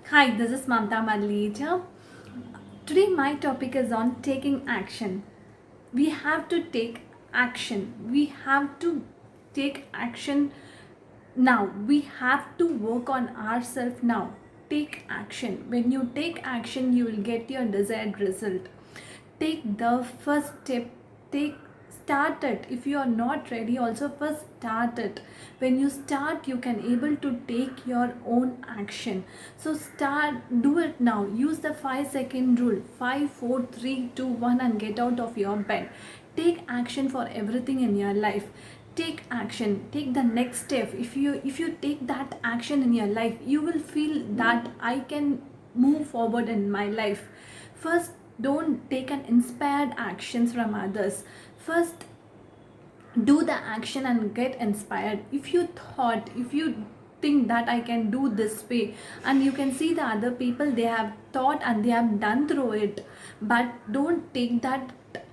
Hi, this is Mamta Madlija. Today, my topic is on taking action. We have to take action. We have to take action now. We have to work on ourselves now. Take action. When you take action, you will get your desired result. Take the first step. Take Start it. If you are not ready, also first start it. When you start, you can able to take your own action. So start, do it now. Use the 5-second rule: 5, 4, 3, 2, 1, and get out of your bed. Take action for everything in your life. Take action. Take the next step. If you take that action in your life, you will feel that I can move forward in my life. First, don't take an inspired actions from others. First, do the action and get inspired. If you think that I can do this way, and you can see the other people, they have thought and they have done through it, but don't take that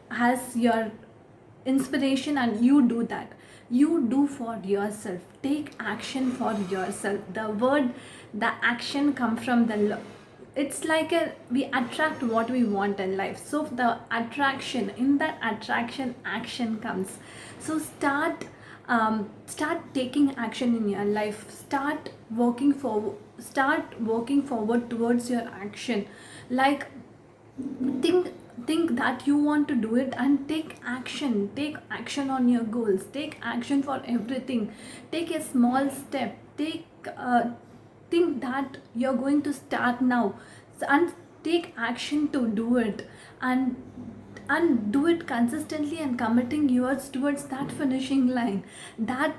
as your inspiration and you do that. You do for yourself. Take action for yourself. The action come from it's like we attract what we want in life. So the attraction, in that attraction, action comes. So start taking action in your life. Start working forward towards your action. Like, think think that you want to do it, and take action on your goals. Take action for everything. Take a small step. Think that you're going to start now, and take action to do it, and do it consistently, and committing yours towards that finishing line. That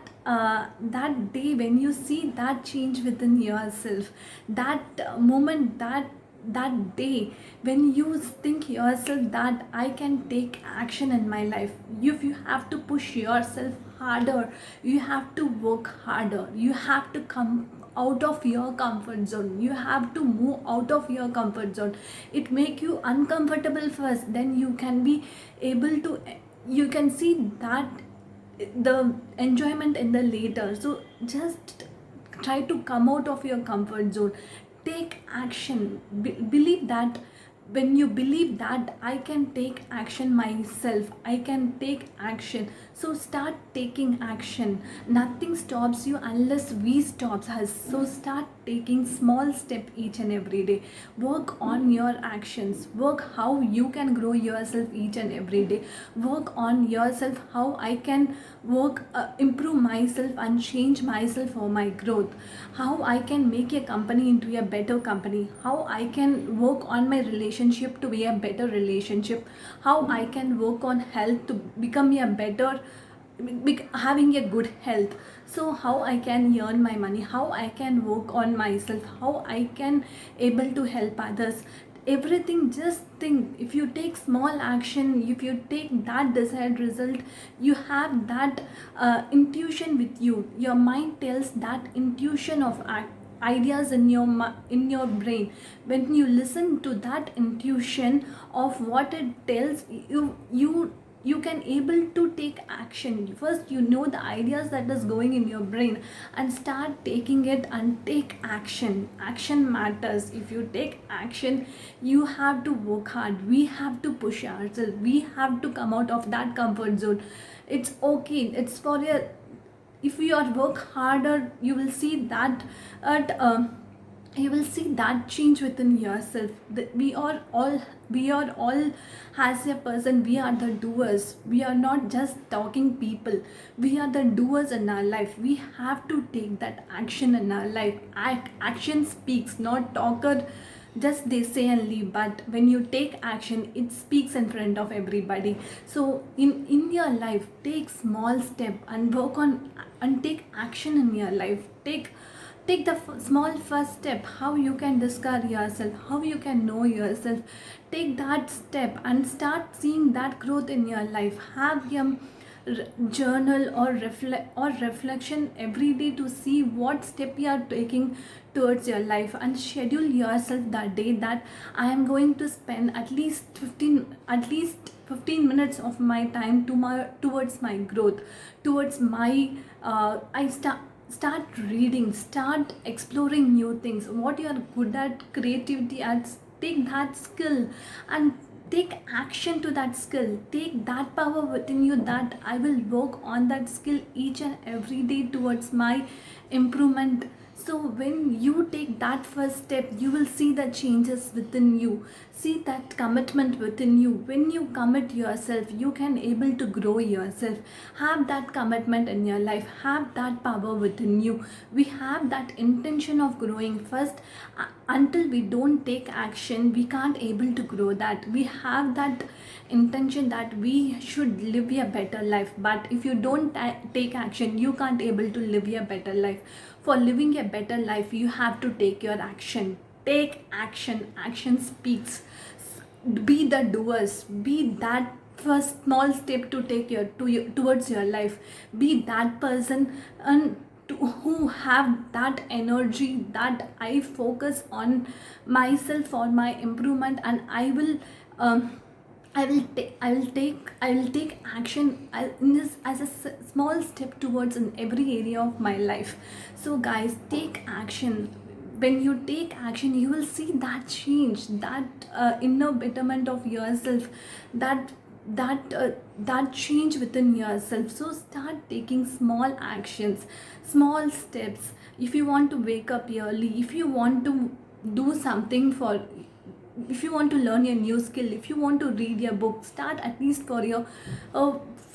day when you see that change within yourself, that moment, that day when you think yourself that I can take action in my life. If you have to push yourself harder, you have to work harder, you have to come out of your comfort zone, you have to move out of your comfort zone. It make you uncomfortable first, then you can be able to, you can see that the enjoyment in the later. So just try to come out of your comfort zone. Take action. Believe that. When you believe that I can take action myself, I can take action. So start taking action. Nothing stops you unless we stops us. So start taking small step each and every day. Work on your actions. Work how you can grow yourself each and every day. Work on yourself, how I can improve myself and change myself for my growth. How I can make a company into a better company. How I can work on my relationship to be a better relationship. How I can work on health to become a better, having a good health. So how I can earn my money, how I can work on myself, how I can able to help others. Everything, just think. If you take small action, if you take that desired result, you have that intuition with you. Your mind tells that intuition of ideas in your brain. When you listen to that intuition of what it tells you can able to take action. First, you know the ideas that is going in your brain, and start taking it and take action. Action matters. If you take action, you have to work hard. We have to push ourselves. We have to come out of that comfort zone. It's okay. It's for your, if you are work harder, you will see that at you will see that change within yourself. We are all as a person, we are the doers. We are not just talking people. We are the doers in our life. We have to take that action in our life. Action speaks, not talker just they say and leave. But when you take action, it speaks in front of everybody. So in your life, take small step and work on, and take action in your life. Take the small first step, how you can discover yourself, how you can know yourself. Take that step and start seeing that growth in your life. Have a journal or reflection every day to see what step you are taking towards your life, and schedule yourself that day that I am going to spend at least 15 minutes of my time towards my growth, towards my I start start reading, start exploring new things, what you are good at, creativity at, take that skill and take action to that skill. Take that power within you that I will work on that skill each and every day towards my improvement. So when you take that first step, you will see the changes within you, see that commitment within you. When you commit yourself, you can able to grow yourself. Have that commitment in your life, have that power within you. We have that intention of growing first. Until we don't take action, we can't able to grow that. We have that intention that we should live a better life, but if you don't take action, you can't able to live a better life. For living a better life, you have to take your action. Take action. Action speaks. Be the doers. Be that first small step to take towards your life. Be that person and who have that energy that I focus on myself for my improvement, and um, I will take action in this as a small step towards in every area of my life. So guys, take action. When you take action, you will see that change, that inner betterment of yourself, that that change within yourself. So start taking small actions, small steps. If you want to wake up early, if you want to do something for, if you want to learn a new skill, if you want to read your book, start at least for your uh,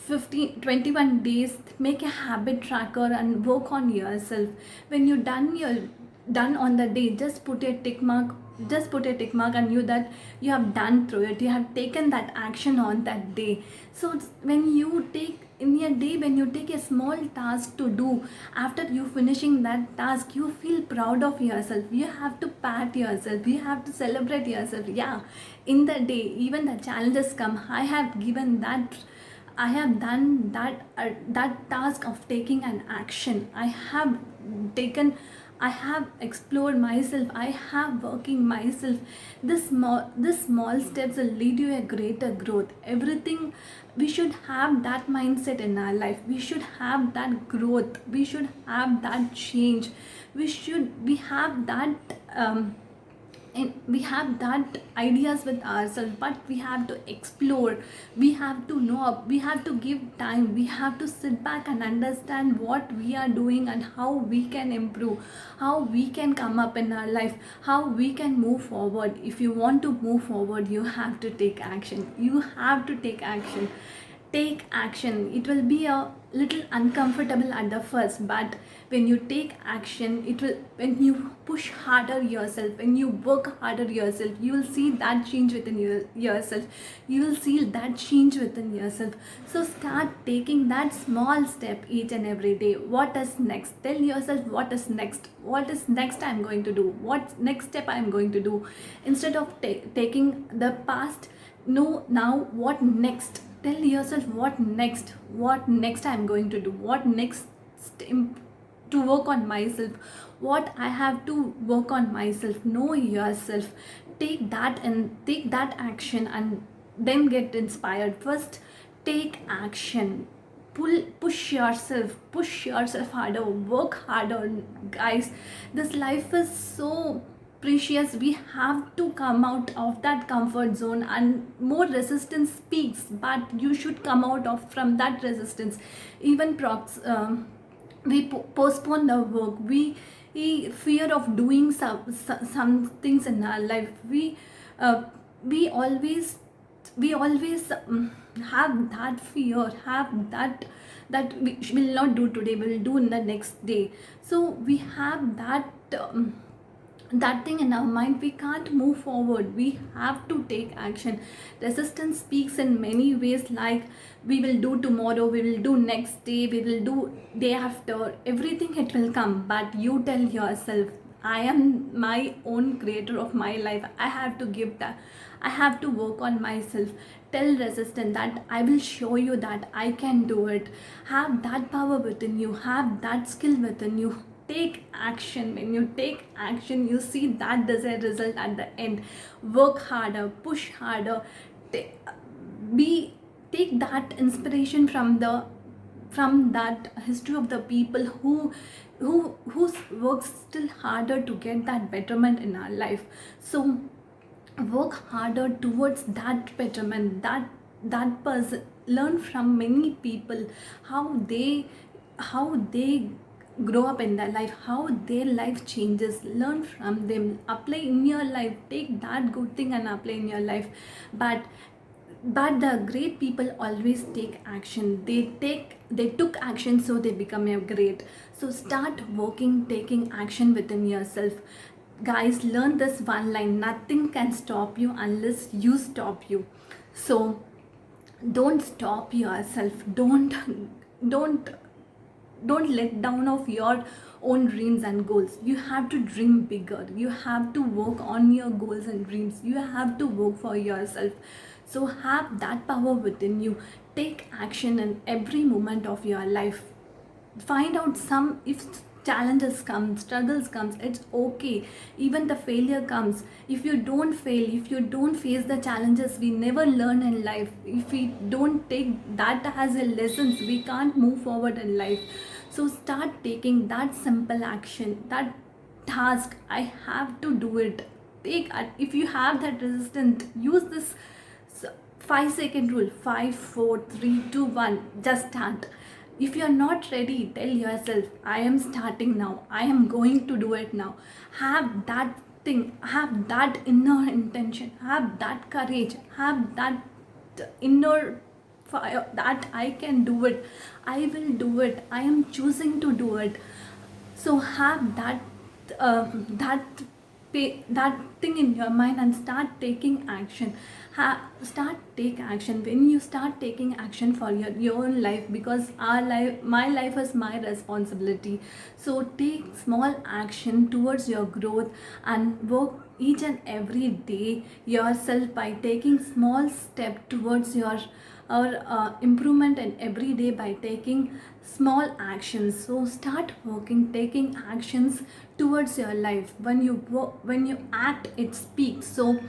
21 days. Make a habit tracker and work on yourself. When you're done on the day, just put a tick mark, just put a tick mark and you that you have done through it, you have taken that action on that day. So when you take in a day, when you take a small task to do, after you finishing that task, you feel proud of yourself. You have to pat yourself, you have to celebrate yourself. Yeah, in the day, even the challenges come, I have given that, I have done that task of taking an action. I have taken, I have explored myself, I have working myself. This small steps will lead you a greater growth. Everything, we should have that mindset in our life. We should have that growth. We should have that change. We have that and we have that ideas with ourselves, but we have to explore, we have to know, we have to give time, we have to sit back and understand what we are doing and how we can improve, how we can come up in our life, how we can move forward. If you want to move forward, you have to take action. You have to take action. Take action. It will be a little uncomfortable at the first, but when you take action, it will, when you push harder yourself, when you work harder yourself, you will see that change within yourself. You will see that change within yourself. So start taking that small step each and every day. What is next? Tell yourself what is next. What is next I'm going to do? What next step I'm going to do? Instead of taking the past, no, now what next? Tell yourself what next, what next I'm going to do, what next to work on myself, what I have to work on myself. Know yourself. Take that and take that action and then get inspired. First, take action. Push yourself harder, work harder. Guys, this life is so precious. We have to come out of that comfort zone, and more resistance speaks, but you should come out of from that resistance. Even we postpone the work, we fear of doing some things in our life. Uh, we always have that fear, have that we will not do today, we will do in the next day. So we have that thing in our mind. We can't move forward. We have to take action. Resistance speaks in many ways, like we will do tomorrow, we will do next day, we will do day after, everything it will come. But you tell yourself, I am my own creator of my life. I have to give that, I have to work on myself. Tell resistance that I will show you that I can do it. Have that power within you, have that skill within you. Take action. When you take action, you see that desired result at the end. Work harder, push harder. Ta- be Take that inspiration from the from that history of the people who works still harder to get that betterment in our life. So work harder towards that betterment, that person, learn from many people how they grow up in their life, how their life changes, learn from them, apply in your life, take that good thing and apply in your life. But but the great people always take action. They took action, so they become a great. So start working, taking action within yourself. Guys, learn this one line: nothing can stop you unless you stop you. So don't stop yourself. Don't let down of your own dreams and goals. You have to dream bigger, you have to work on your goals and dreams, you have to work for yourself. So have that power within you. Take action in every moment of your life. Find out some, if challenges come, struggles comes, it's okay. Even the failure comes, if you don't fail, if you don't face the challenges, we never learn in life. If we don't take that as a lessons, we can't move forward in life. So start taking that simple action, that task, I have to do it. If you have that resistance, use this 5 second rule: 5, 4, 3, 2, 1. Just start. If you are not ready, tell yourself, I am starting now, I am going to do it now. Have that thing, have that inner intention, have that courage, have that inner fire that I can do it, I will do it, I am choosing to do it. So have that that thing in your mind and start taking action. Start take action. When you start taking action for your own life, because our life, my life is my responsibility. So take small action towards your growth and work each and every day yourself by taking small step towards your or improvement in every day by taking small actions. So start working, taking actions towards your life. When you work, when you act, it speaks. So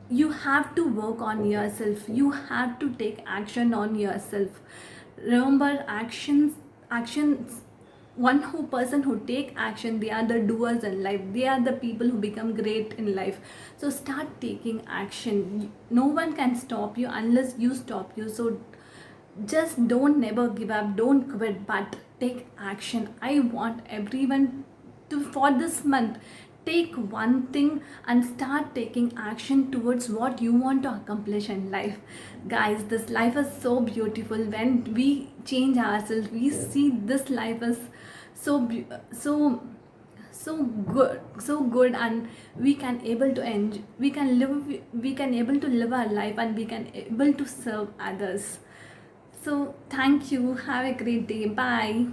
you have to work on yourself, you have to take action on yourself. Remember, actions, one who person who take action, they are the doers in life, they are the people who become great in life. So start taking action. No one can stop you unless you stop you. So just don't never give up, don't quit, but take action. I want everyone to, for this month, take one thing and start taking action towards what you want to accomplish in life. Guys, this life is so beautiful. When we change ourselves, we see this life is so good, so good, and we can able to enjoy, we can able to live our life, and we can able to serve others. So thank you, have a great day, bye.